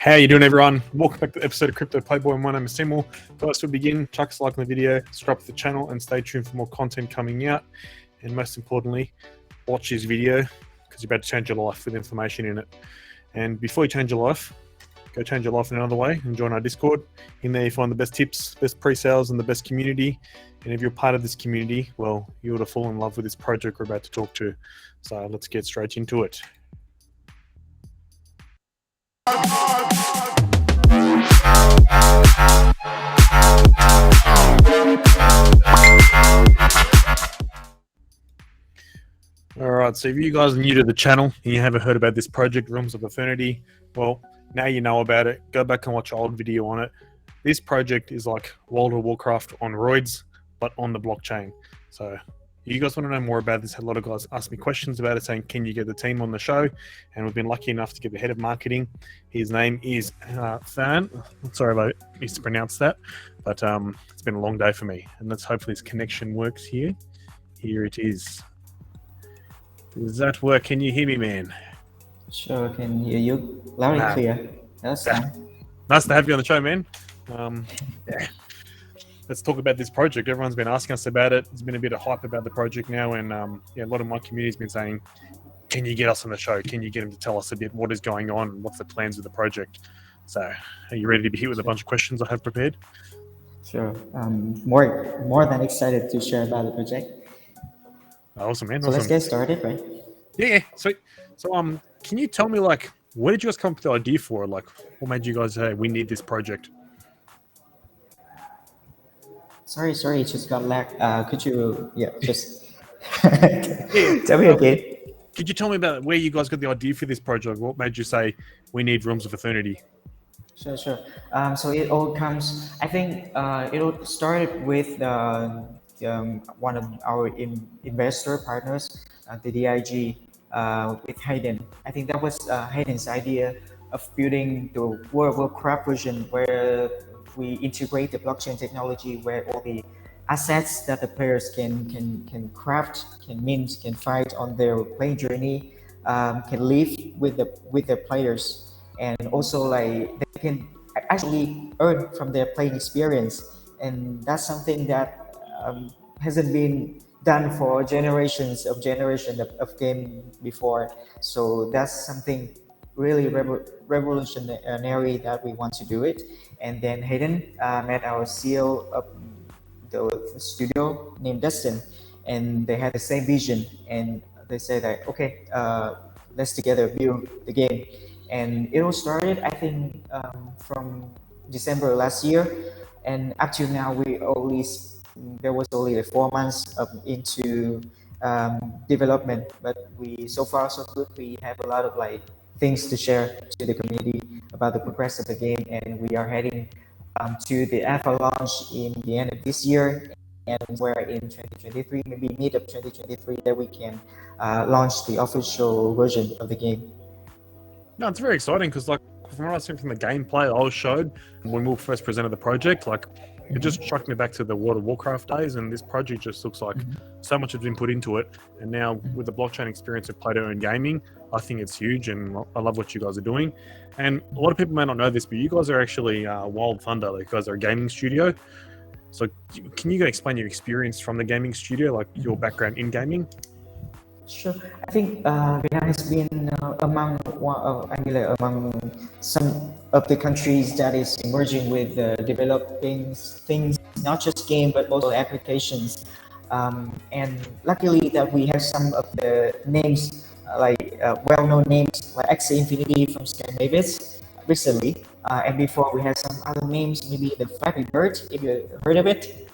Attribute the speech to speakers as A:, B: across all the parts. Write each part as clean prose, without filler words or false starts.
A: How you doing, everyone? Welcome back to the episode of Krypto Playboy. My name is Samuel. Guys, to begin, chuck us a like on the video, subscribe to the channel, and stay tuned for more content coming out. And most importantly, watch this video because you're about to change your life with information in it. And before you change your life, go change your life in another way and join our Discord. In there, you find the best tips, best pre-sales, and the best community. And if you're part of this community, well, you would have fallen in love with this project we're about to talk to. So let's get straight into it. Alright, so if you guys are new to the channel and you haven't heard about this project, Realms of Ethernity, well, now you know about it. Go back and watch an old video on it. This project is like World of Warcraft on roids, but on the blockchain. So if you guys want to know more about this, a lot of guys ask me questions about it, saying, can you get the team on the show? And we've been lucky enough to get the head of marketing. His name is Fan. Sorry if I mispronounced that, but it's been a long day for me. And let's hopefully this connection works here. Here it is. Does that work? Can you hear me, man?
B: Sure, I can hear you loud and clear. That's fine.
A: Nice to have you on the show, man. Yeah. Let's talk about this project. Everyone's been asking us about it. There's been a bit of hype about the project now, and a lot of my community's been saying, can you get us on the show? Can you get him to tell us a bit what is going on and what's the plans with the project? So are you ready to be hit with a bunch of questions I have prepared?
B: Sure. More than excited to share about the project.
A: Awesome, man.
B: So
A: awesome.
B: let's get started, right?
A: Yeah, sweet. So can you tell me, like, where did you guys come up with the idea for it? Like, what made you guys say we need this project?
B: Sorry, it just got lag. Could you, just tell me again.
A: Could you tell me about where you guys got the idea for this project? What made you say we need Realms of Ethernity?
B: Sure. So it all comes, I think it all started with one of our investor partners, the DIG, with Hayden. I think that was Hayden's idea of building the World of Warcraft version where we integrate the blockchain technology where all the assets that the players can craft, can mint, can fight on their playing journey, can live with the players, and also like they can actually earn from their playing experience. And that's something that hasn't been done for generations of game before. So that's something really revolutionary that we want to do it. And then Hayden met our CEO of the studio named Dustin, and they had the same vision, and they said that, okay, let's together build the game. And it all started, I think, from December last year, and up to now there was only 4 months into development, but so far so good. We have a lot of things to share to the community about the progress of the game, and we are heading to the alpha launch in the end of this year, and where in 2023, maybe mid of 2023, that we can launch the official version of the game.
A: No, it's very exciting because, like, from what I seen from the gameplay I was showed when we first presented the project, like, it just struck me back to the World of Warcraft days, and this project just looks like so much has been put into it. And now with the blockchain experience of play-to-earn gaming, I think it's huge, and I love what you guys are doing. And a lot of people may not know this, but you guys are actually Wild Thunder. Like, you guys are a gaming studio. So can you explain your experience from the gaming studio, like your background in gaming?
B: Sure. I think Vietnam has been among some of the countries that is emerging with developing things, not just game but also applications. And luckily that we have some of the names, well-known names like Axie Infinity from Scandinavia recently, and before we had some other names, maybe the Flappy Bird, if you heard of it.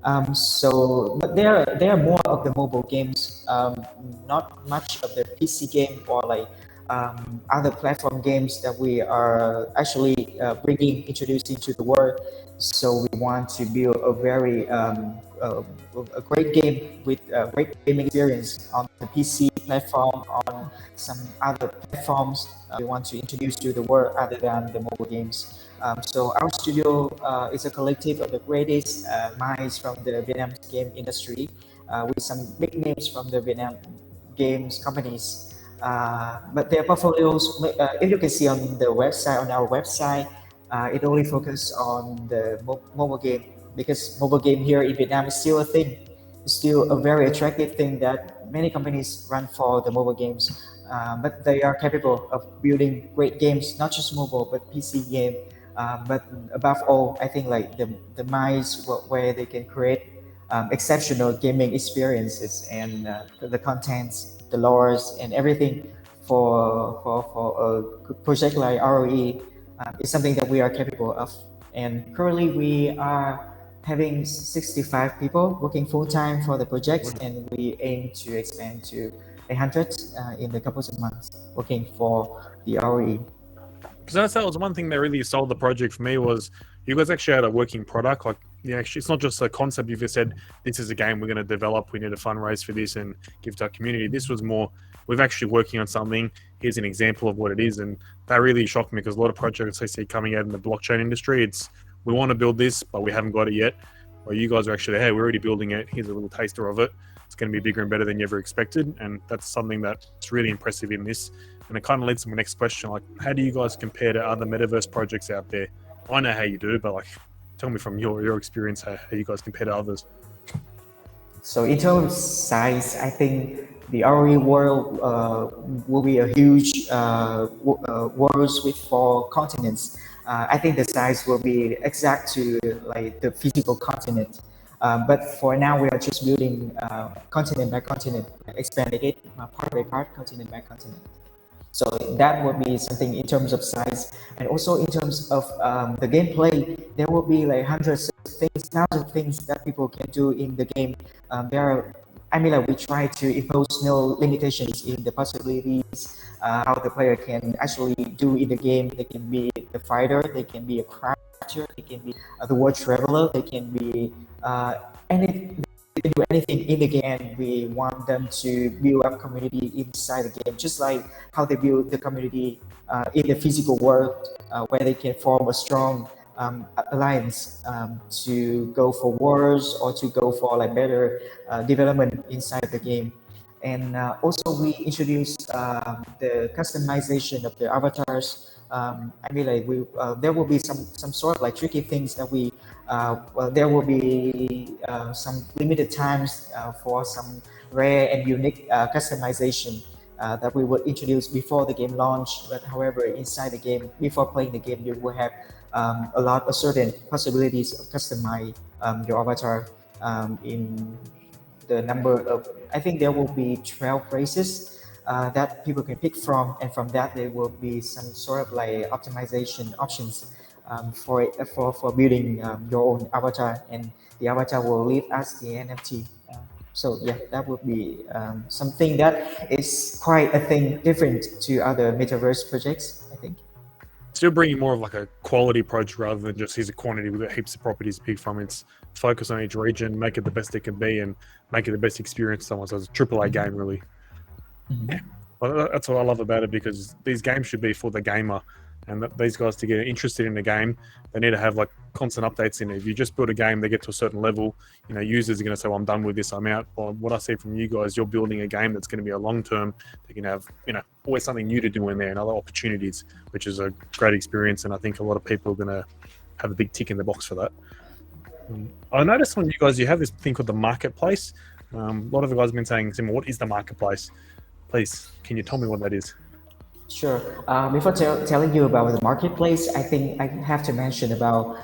B: But there are more of the mobile games, not much of the PC game or other platform games that we are actually introducing to the world. So we want to build a very a great game with a great gaming experience on the PC platform, on some other platforms we want to introduce to the world other than the mobile games. So our studio is a collective of the greatest minds from the Vietnamese game industry, with some big names from the Vietnam games companies. But their portfolios, if you can see on the website, on our website, it only focuses on the mobile game, because mobile game here in Vietnam is still a thing. It's still a very attractive thing that many companies run for the mobile games. But they are capable of building great games, not just mobile but PC game. But above all, I think like the minds where they can create exceptional gaming experiences, and the contents, the lores, and everything for a project like ROE is something that we are capable of. And currently, we are having 65 people working full time for the project, and we aim to expand to 100 in the couple of months working for the ROE.
A: Because that was one thing that really sold the project for me, was you guys actually had a working product. Like, yeah, actually, it's not just a concept. You've just said, this is a game we're going to develop. We need to fundraise for this and give to our community. This was more, we've actually working on something. Here's an example of what it is. And that really shocked me, because a lot of projects I see coming out in the blockchain industry, it's, we want to build this, but we haven't got it yet. Well, you guys are actually, hey, we're already building it. Here's a little taster of it. It's going to be bigger and better than you ever expected. And that's something that's really impressive in this. And it kind of leads to my next question. Like, how do you guys compare to other metaverse projects out there? I know how you do, but like, tell me from your experience how you guys compare to others.
B: So in terms of size, I think the ROE world will be a huge world with 4 continents. I think the size will be exact to like the physical continent. But for now, we are just building continent by continent, expanding it part by part, continent by continent. So that would be something in terms of size, and also in terms of the gameplay. There will be like hundreds of things, thousands of things that people can do in the game. There are, I mean, like we try to impose no limitations in the possibilities how the player can actually do in the game. They can be the fighter, they can be a crafter, they can be the world traveler, they can be any they do anything in the game, and we want them to build up community inside the game, just like how they build the community in the physical world, where they can form a strong alliance to go for wars or to go for like better development inside the game. And also we introduced the customization of the avatars. I mean, like there will be some sort of like tricky things that we well, there will be some limited times for some rare and unique customization that we will introduce before the game launch. But however, inside the game, before playing the game, you will have a lot of certain possibilities of customize your avatar in the number of, I think there will be 12 races that people can pick from, and from that there will be some sort of like optimization options for building your own avatar, and the avatar will leave as the NFT. So yeah, that would be something that is quite a thing different to other metaverse projects, I think.
A: Still bringing more of like a quality approach rather than just here's a quantity with heaps of properties to pick from. It's focus on each region, make it the best it can be, and make it the best experience someone. So it's a AAA game, really.
B: Mm-hmm.
A: Yeah. Well, that's what I love about it, because these games should be for the gamer, and these guys, to get interested in the game, they need to have like constant updates in it. If you just build a game, they get to a certain level, you know, users are going to say, well, I'm done with this, I'm out. Well, what I see from you guys, you're building a game that's going to be a long term. They can have, you know, always something new to do in there and other opportunities, which is a great experience. And I think a lot of people are going to have a big tick in the box for that. I noticed on you guys, you have this thing called the marketplace. A lot of the guys have been saying, Simon, what is the marketplace? Please, can you tell me what that is?
B: Sure. Before telling you about the marketplace, I think I have to mention about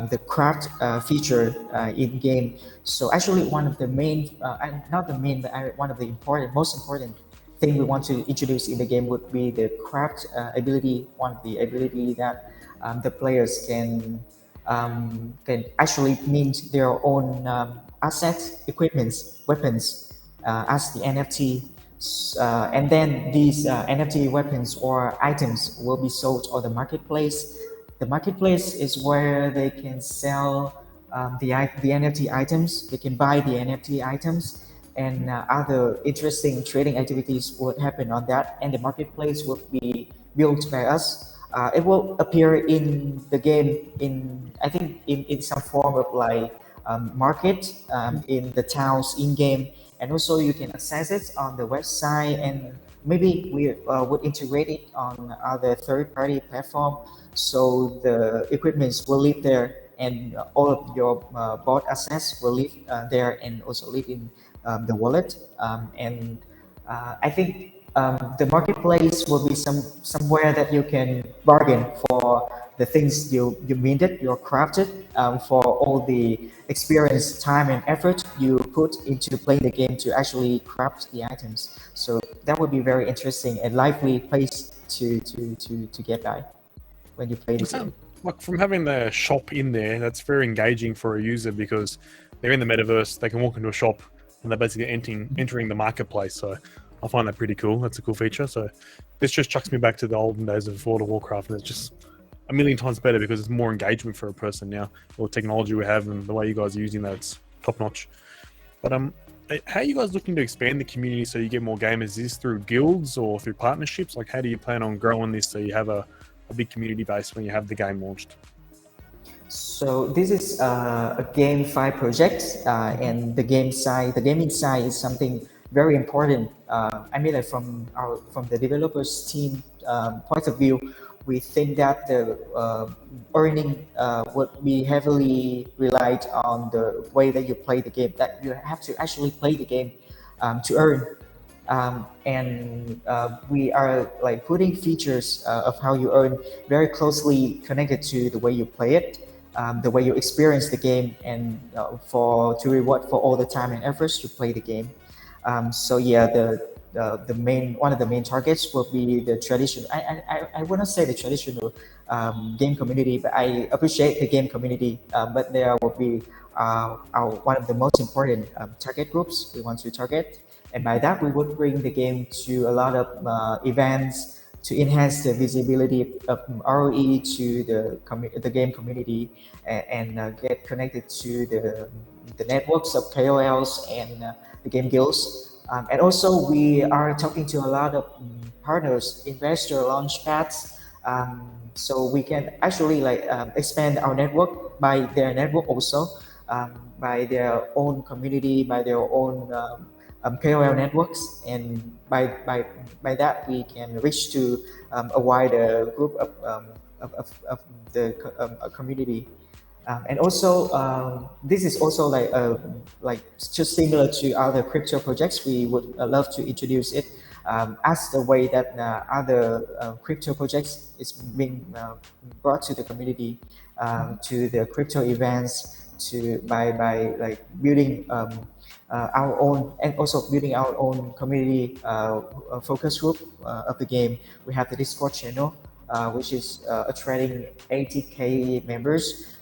B: the craft feature in game. So actually, one of the main, not the main, but one of the most important thing we want to introduce in the game would be the craft ability. One of the ability that the players can actually mint their own assets, equipments, weapons as the NFT. And then these NFT weapons or items will be sold on the marketplace. The marketplace is where they can sell the NFT items. They can buy the NFT items, and other interesting trading activities would happen on that. And the marketplace will be built by us. It will appear in the game in, I think, in some form of like market in the towns in game. And also you can access it on the website, and maybe we would integrate it on other third-party platform, so the equipments will live there, and all of your bought assets will live there and also live in the wallet. And I think the marketplace will be somewhere that you can bargain for the things you minted, you crafted, for all the experience, time, and effort you put into playing the game to actually craft the items. So that would be very interesting and lively place to get by when you play the game.
A: Like from having the shop in there, that's very engaging for a user because they're in the metaverse. They can walk into a shop and they're basically entering the marketplace. So I find that pretty cool. That's a cool feature. So this just chucks me back to the olden days of World of Warcraft, and it's just a million times better because it's more engagement for a person now. All the technology we have and the way you guys are using that, it's top notch. But how are you guys looking to expand the community so you get more gamers? Is this through guilds or through partnerships? Like, how do you plan on growing this so you have a big community base when you have the game launched?
B: So this is a Gamefi project, and the gaming side is something very important. I mean, like from the developers team point of view, we think that the earning would be heavily relied on the way that you play the game. That you have to actually play the game to earn. And we are like putting features of how you earn very closely connected to the way you play it, the way you experience the game, and to reward for all the time and efforts to play the game. So yeah, the main one of the main targets will be the traditional. I wouldn't say the traditional game community, but I appreciate the game community. But there will be our one of the most important target groups we want to target. And by that, we would bring the game to a lot of events to enhance the visibility of ROE to the game community, and get connected to the networks of KOLs and the game guilds. And also, we are talking to a lot of partners, investor launch pads, so we can actually like expand our network by their network also, by their own community, by their own KOL networks, and by that we can reach to a wider group of the community. And also, this is also like just similar to other crypto projects. We would love to introduce it as the way that other crypto projects is being brought to the community, to the crypto events, to by like building our own, and also building our own community focus group of the game. We have the Discord channel, which is attracting 80K members,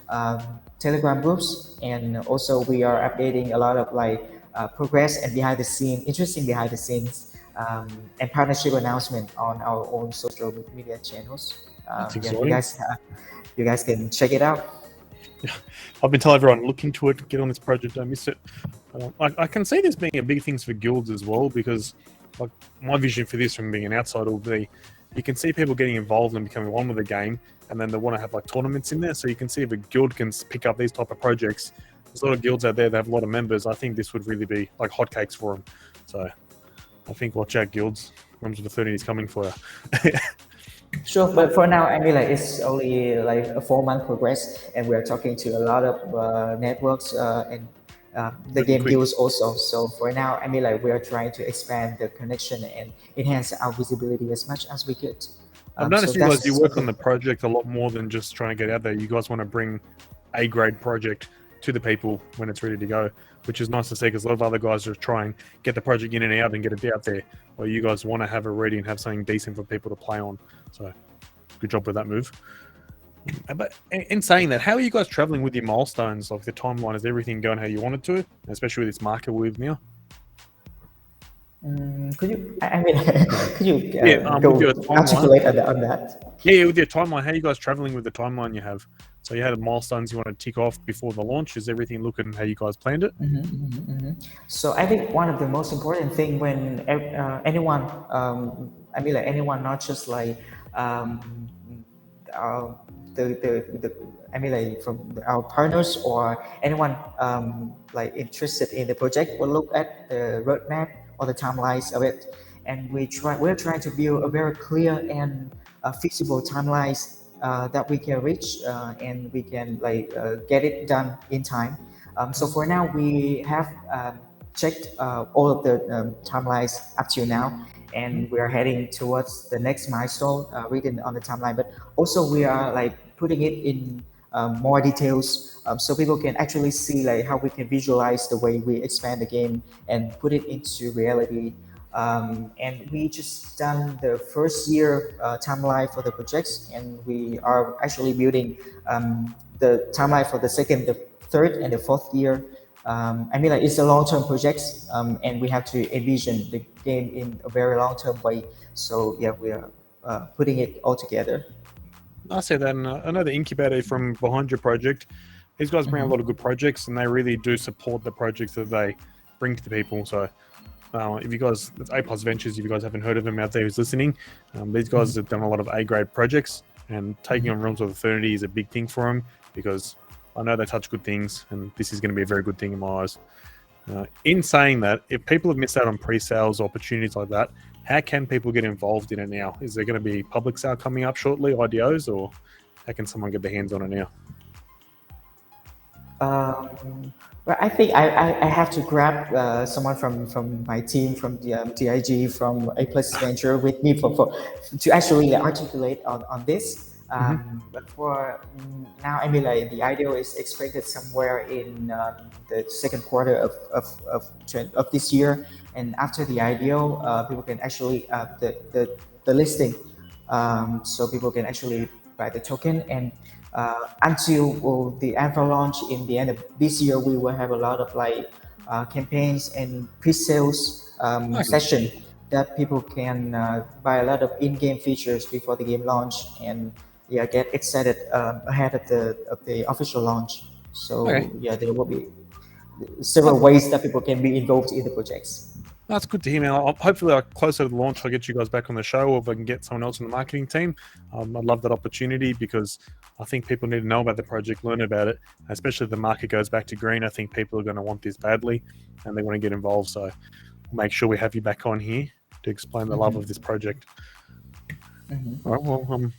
B: Telegram groups, and also we are updating a lot of like progress and behind the scene, interesting behind the scenes, and partnership announcement on our own social media channels.
A: That's
B: Yeah,
A: exciting.
B: you guys can check it out.
A: I've been telling everyone, look into it, get on this project, don't miss it. I can see this being a big thing for guilds as well, because like my vision for this from being an outsider will be, you can see people getting involved and becoming one with the game, and then they want to have like tournaments in there. So you can see if a guild can pick up these type of projects. There's a lot of guilds out there that have a lot of members. I think this would really be like hotcakes for them. So I think watch out, guilds. Rooms of Ethernity is coming for you.
B: Sure, but for now, I mean, like it's only like a 4 month progress, and we're talking to a lot of networks and the
A: Pretty
B: game
A: quick.
B: guilds also. So for now, I mean, like we are trying to expand the connection and enhance our visibility as much as we could.
A: I've
B: So
A: noticed you guys, you
B: that's
A: work on
B: something.
A: the project a lot more than just trying to get out there. You guys want to bring a grade project to the people when it's ready to go, which is nice to see because a lot of other guys are trying to get the project in and out and get it out there. Where you guys want to have it ready and have something decent for people to play on. So good job with that move. But in saying that, how are you guys traveling with your milestones? Like the timeline, is everything going how you want it to? Especially with this market we're with now.
B: Could you, I mean, could you
A: Yeah, with
B: go
A: your timeline.
B: articulate on that?
A: Yeah, with your timeline, how are you guys traveling with the timeline you have? So you had milestones you want to tick off before the launch. Is everything looking how you guys planned it?
B: So I think one of the most important thing when anyone, I mean, like anyone, not just like um, uh, the I mean, like from our partners or anyone like interested in the project will look at the roadmap or the timelines of it, and we're trying to build a very clear and feasible timelines that we can reach and we can get it done in time. So for now, we have checked all of the timelines up to now, and we are heading towards the next milestone written on the timeline. But also we are putting it in more details so people can actually see how we can visualize the way we expand the game and put it into reality. And we just done the first year timeline for the projects, and we are actually building the timeline for the second, the third, and the fourth year. It's a long-term project, and we have to envision the game in a very long-term way. So yeah, we are putting it all together.
A: I say that, and I know the incubator from behind your project. These guys bring a lot of good projects, and they really do support the projects that they bring to the people. So, if you guys, it's A Plus Ventures. If you guys haven't heard of them out there who's listening, these guys have done a lot of A-grade projects, and taking on Realms of Ethernity is a big thing for them because I know they touch good things, and this is going to be a very good thing in my eyes. In saying that, if people have missed out on pre-sales opportunities like that, how can people get involved in it now? Is there going to be public sale coming up shortly, IDOs, or how can someone get their hands on it now?
B: Well, I think I have to grab someone from my team, from the DIG, from A Plus Venture with me to actually articulate on this. But for now, the IDO is expected somewhere in the second quarter of this year. And after the IDO, people can actually the listing, so people can actually buy the token. And until the alpha launch in the end of this year, we will have a lot of campaigns and pre-sales session that people can buy a lot of in-game features before the game launch and get excited ahead of the official launch. So there will be several ways that people can be involved in the projects.
A: That's good to hear, man. Hopefully, closer to the launch, I'll get you guys back on the show, or if I can get someone else in the marketing team. I'd love that opportunity because I think people need to know about the project, learn about it, especially if the market goes back to green. I think people are going to want this badly and they want to get involved. So we'll make sure we have you back on here to explain the love of this project. All right, well,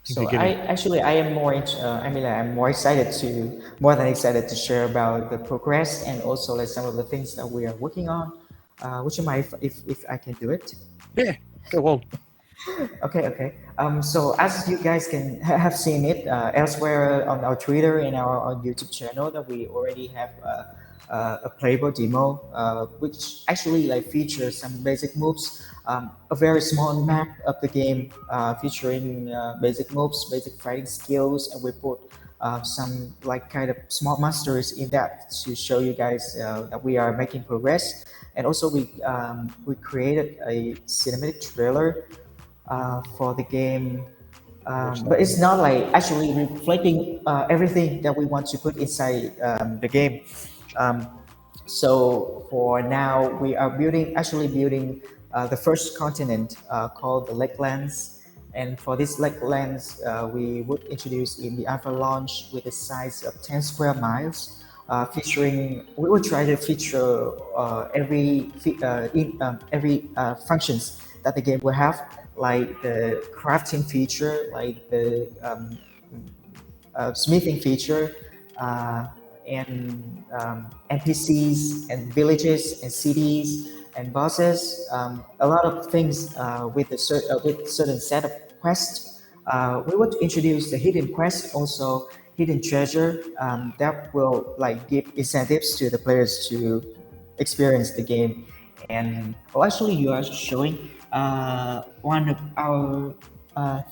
B: so I am more I'm more than excited to share about the progress and also some of the things that we are working on. Would you mind if I can do it?
A: Yeah, go on.
B: Okay. So as you guys can have seen it elsewhere on our Twitter and our YouTube channel, that we already have a playable demo, which actually features some basic moves, a very small map of the game featuring basic moves, basic fighting skills, and we put some kind of small monsters in that to show you guys that we are making progress. And also we created a cinematic trailer for the game, but it's not actually reflecting everything that we want to put inside the game. So for now, we are building the first continent called the Lakelands. And for this Lakelands, we would introduce in the alpha launch with a size of 10 square miles. We will try to feature every functions that the game will have, like the crafting feature, like the smithing feature, and NPCs and villages and cities and bosses. A lot of things with certain set of quests. We want to introduce the hidden quest, also hidden treasure that will give incentives to the players to experience the game. And actually, you are showing one of our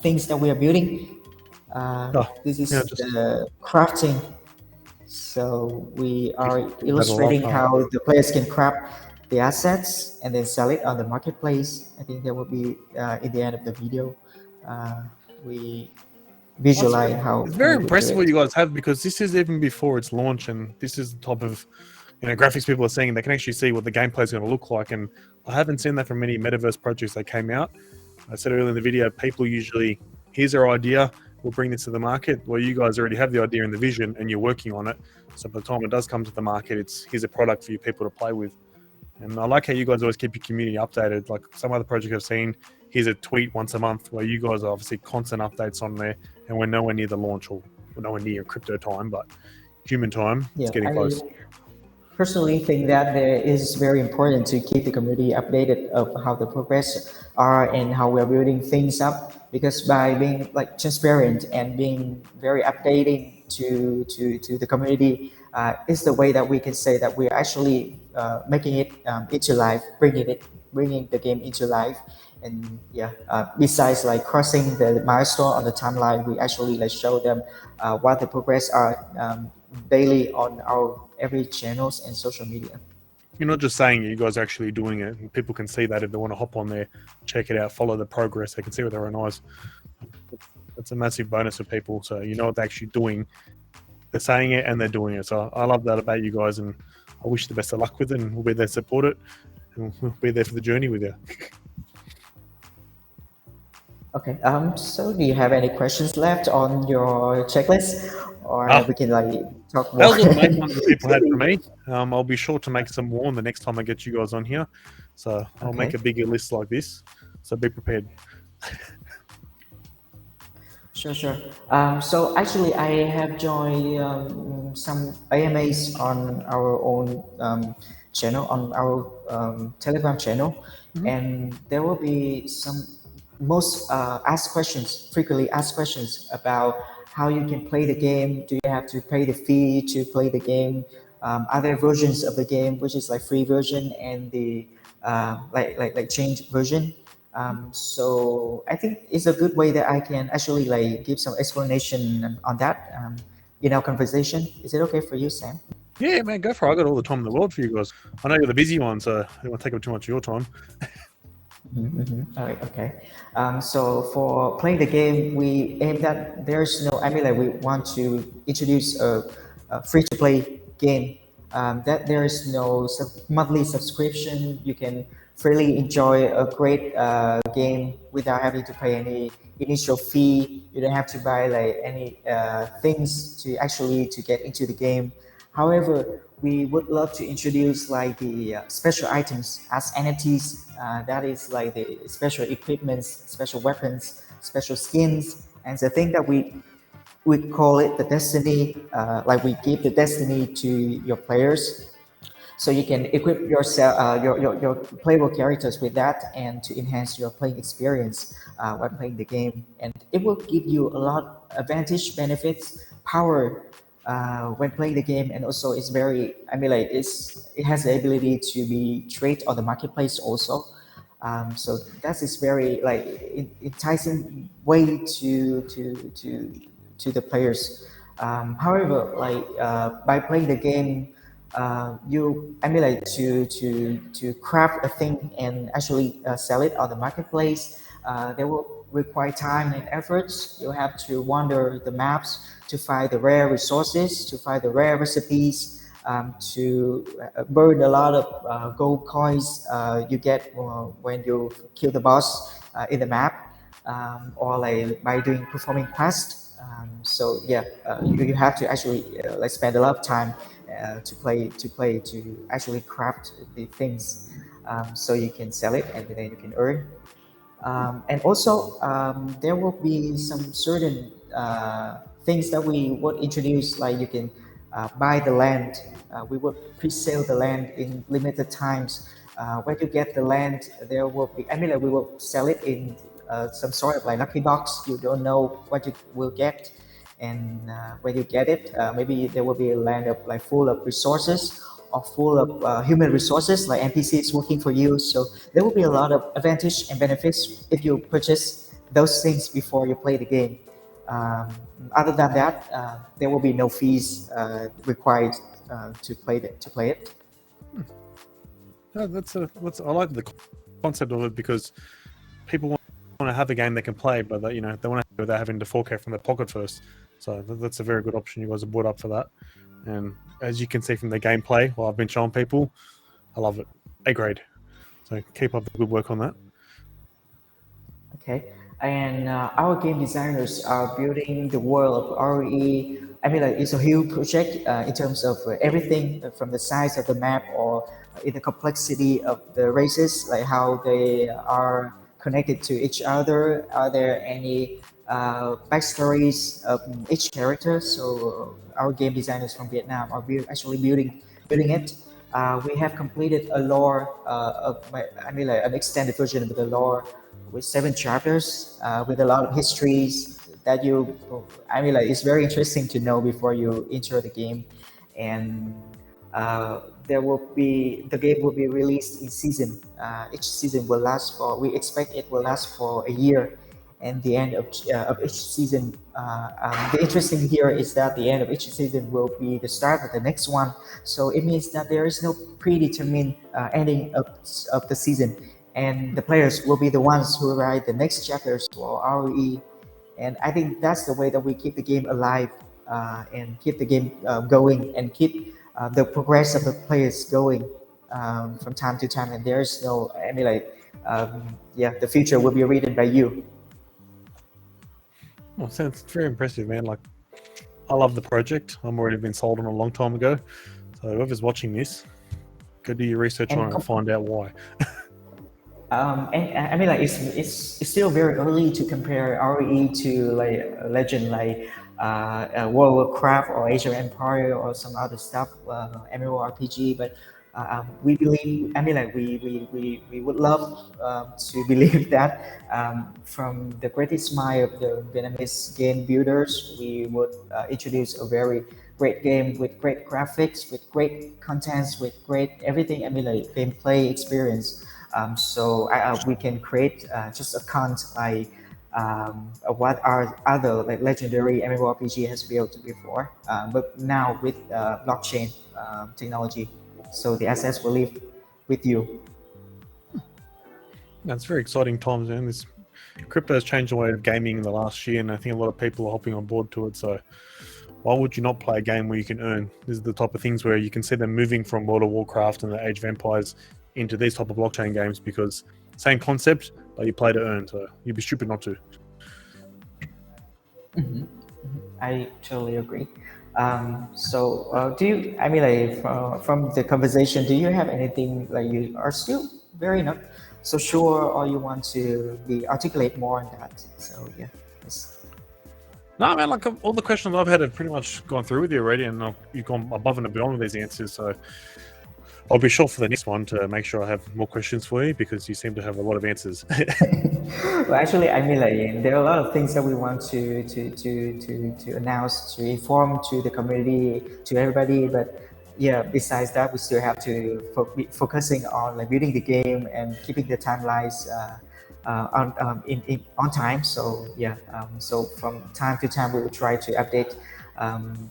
B: things that we are building. This is the crafting. So we are illustrating how the players can craft the assets and then sell it on the marketplace. I think that will be in the end of the video. We visualize how
A: it's very impressive what you guys have, because this is even before its launch, and this is the type of graphics people are seeing. They can actually see what the gameplay is going to look like, and I haven't seen that from many metaverse projects that came out. I said earlier in the video, people usually, here's their idea, we'll bring this to the market. Well, you guys already have the idea and the vision, and you're working on it. So by the time it does come to the market, here's a product for you people to play with. And I like how you guys always keep your community updated. Like some other projects I've seen, here's a tweet once a month, where you guys are obviously constant updates on there, and we're nowhere near the launch, or we're nowhere near crypto time, but human time, it's
B: Yeah,
A: getting close.
B: personally think that it is very important to keep the community updated of how the progress are and how we're building things up, because by being like transparent and being very updating to the community is the way that we can say that we're actually making it into life, bringing the game into life. And yeah, besides like crossing the milestone on the timeline, we actually like show them what the progress are daily on our every channels and social media.
A: You're not just saying it, you guys are actually doing it, and people can see that if they want to hop on there, check it out, follow the progress. They can see with their own eyes. That's a massive bonus for people. So you know what they're actually doing. They're saying it and they're doing it. So I love that about you guys, and I wish you the best of luck with it. And we'll be there to support it, and we'll be there for the journey with you.
B: Okay. So do you have any questions left on your checklist, or
A: Ah,
B: we can like talk
A: that
B: more?
A: was all the main ones that people had for me. I'll be sure to make some more the next time I get you guys on here. So I'll make a
B: Okay.
A: bigger list like this. So be prepared.
B: Sure, sure. So actually, I have joined some AMAs on our own channel, on our Telegram channel,
A: Mhm.
B: and there will be some most asked questions, frequently asked questions about how you can play the game. Do you have to pay the fee to play the game? Other versions of the game, which is like free version and the like change version. So I think it's a good way that I can actually like give some explanation on that in our conversation. Is it okay for you, Sam?
A: Yeah, man, go for it. I got all the time in the world for you guys. I know you're the busy one, so I don't want to take up too much of your time.
B: All right, okay. So for playing the game, we aim that there's no, I mean, like we want to introduce a free-to-play game that there is no monthly subscription. You can freely enjoy a great game without having to pay any initial fee. You don't have to buy like any things to actually to get into the game. However, we would love to introduce like the special items as NFTs. That is like the special equipments, special weapons, special skins, and the thing that we call it the destiny. Like we give the destiny to your players, so you can equip yourself, your playable characters with that, and to enhance your playing experience while playing the game. And it will give you a lot of advantage, benefits, power when playing the game, and also it's very, I mean, like it has the ability to be traded on the marketplace also. So that is very like enticing way to the players. However, like by playing the game, you I mean like to craft a thing and actually sell it on the marketplace. They will require time and efforts. You have to wander the maps to find the rare resources, to find the rare recipes, to burn a lot of gold coins you get when you kill the boss in the map, or like by doing performing quests. So yeah, you have to actually like spend a lot of time to actually craft the things, so you can sell it and then you can earn. And also, there will be some certain things that we would introduce, like you can buy the land. We would pre-sale the land in limited times. When you get the land, there will be, I mean, like we will sell it in some sort of like lucky box. You don't know what you will get. And when you get it, maybe there will be a land of like full of resources or full of human resources like NPCs working for you. So there will be a lot of advantage and benefits if you purchase those things before you play the game. Um, Other than that, there will be no fees required to play it.
A: No, I like the concept of it, because people want to have a game they can play, but they want to have it without having to fork out from their pocket first. So that's a very good option. You guys have brought up for that. And as you can see from the gameplay, I've been showing people, I love it. A grade. So keep up the good work on that.
B: Okay, and our game designers are building the world of RE. I mean, like it's a huge project in terms of everything from the size of the map or in the complexity of the races, like how they are connected to each other. Are there any backstories of each character? So our game designers from Vietnam are actually building it. We have completed a lore I mean, like an extended version of the lore with 7 chapters with a lot of histories that I mean, like it's very interesting to know before you enter the game. And the game will be released in season. Each season will last for, we expect it will last for a year. And the end of each season, the interesting here is that the end of each season will be the start of the next one. So it means that there is no predetermined ending of the season, and the players will be the ones who write the next chapters for ROE. And I think that's the way that we keep the game alive, and keep the game going, and keep the progress of the players going from time to time. And there's no, I mean, like, yeah, the future will be written by you.
A: Well, sounds very impressive, man. Like, I love the project. I'm already been sold on a long time ago. So whoever's watching this, go do your research on it and find out why.
B: And I mean, like it's still very early to compare RE to like a legend like Warcraft or Age of Empire or some other stuff, MMORPG. But we believe, I mean, like we would love to believe that from the greatest mind of the Vietnamese game builders, we would introduce a very great game with great graphics, with great contents, with great everything. I mean, like gameplay experience. So we can create just a count like what our other like legendary MMORPG has built before, but now with blockchain technology. So the assets will live with you.
A: That's very exciting times, man. This crypto has changed the way of gaming in the last year, and I think a lot of people are hopping on board to it. So why would you not play a game where you can earn? This is the type of things where you can see them moving from World of Warcraft and the Age of Empires into these type of blockchain games, because same concept, but you play to earn. So you'd be stupid not to.
B: Mm-hmm. I totally agree. So do you, I mean, like from the conversation, do you have anything like you are still very not so sure, or you want to be articulate more on that? So yeah. Yes.
A: No, man, like all the questions I've had have pretty much gone through with you already, and you've gone above and beyond with these answers. So I'll be sure for the next one to make sure I have more questions for you, because you seem to have a lot of answers.
B: Well, actually, I mean, like, there are a lot of things that we want to announce, to inform to the community, to everybody. But yeah, besides that, we still have to be focusing on like building the game and keeping the timelines on time. So yeah, so from time to time, we will try to update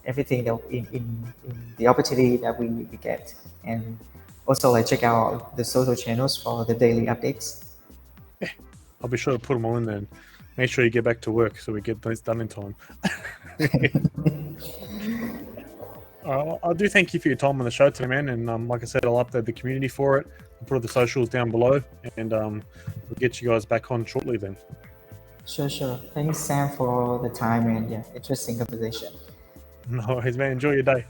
B: everything that in the opportunity that we get, and also like check out the social channels for the daily updates.
A: I'll be sure to put them all in there and make sure you get back to work so we get those done in time. I do thank you for your time on the show today, man. And like I said, I'll update the community for it. I'll put all the socials down below, and we'll get you guys back on shortly then.
B: Sure. Thanks, Sam, for the time and yeah, interesting conversation.
A: No worries, man. Enjoy your day.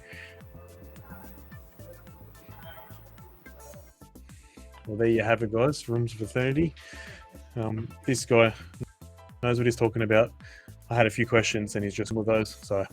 A: Well, there you have it, guys. Rooms of Ethernity. This guy knows what he's talking about. I had a few questions and he's just with those. So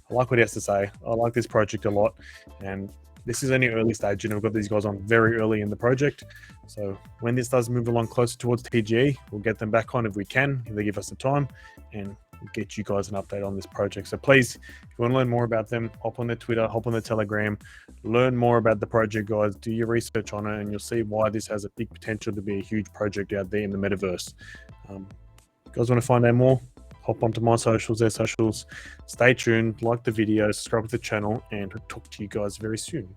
A: I like what he has to say. I like this project a lot. And this is only early stage. We've got these guys on very early in the project. So when this does move along closer towards TGE, we'll get them back on if we can, if they give us the time, and we'll get you guys an update on this project. So please, if you want to learn more about them, hop on their Twitter, hop on their Telegram, learn more about the project, guys. Do your research on it, and you'll see why this has a big potential to be a huge project out there in the metaverse. If you guys want to find out more, hop onto my socials, their socials. Stay tuned, like the video, subscribe to the channel, and I'll talk to you guys very soon.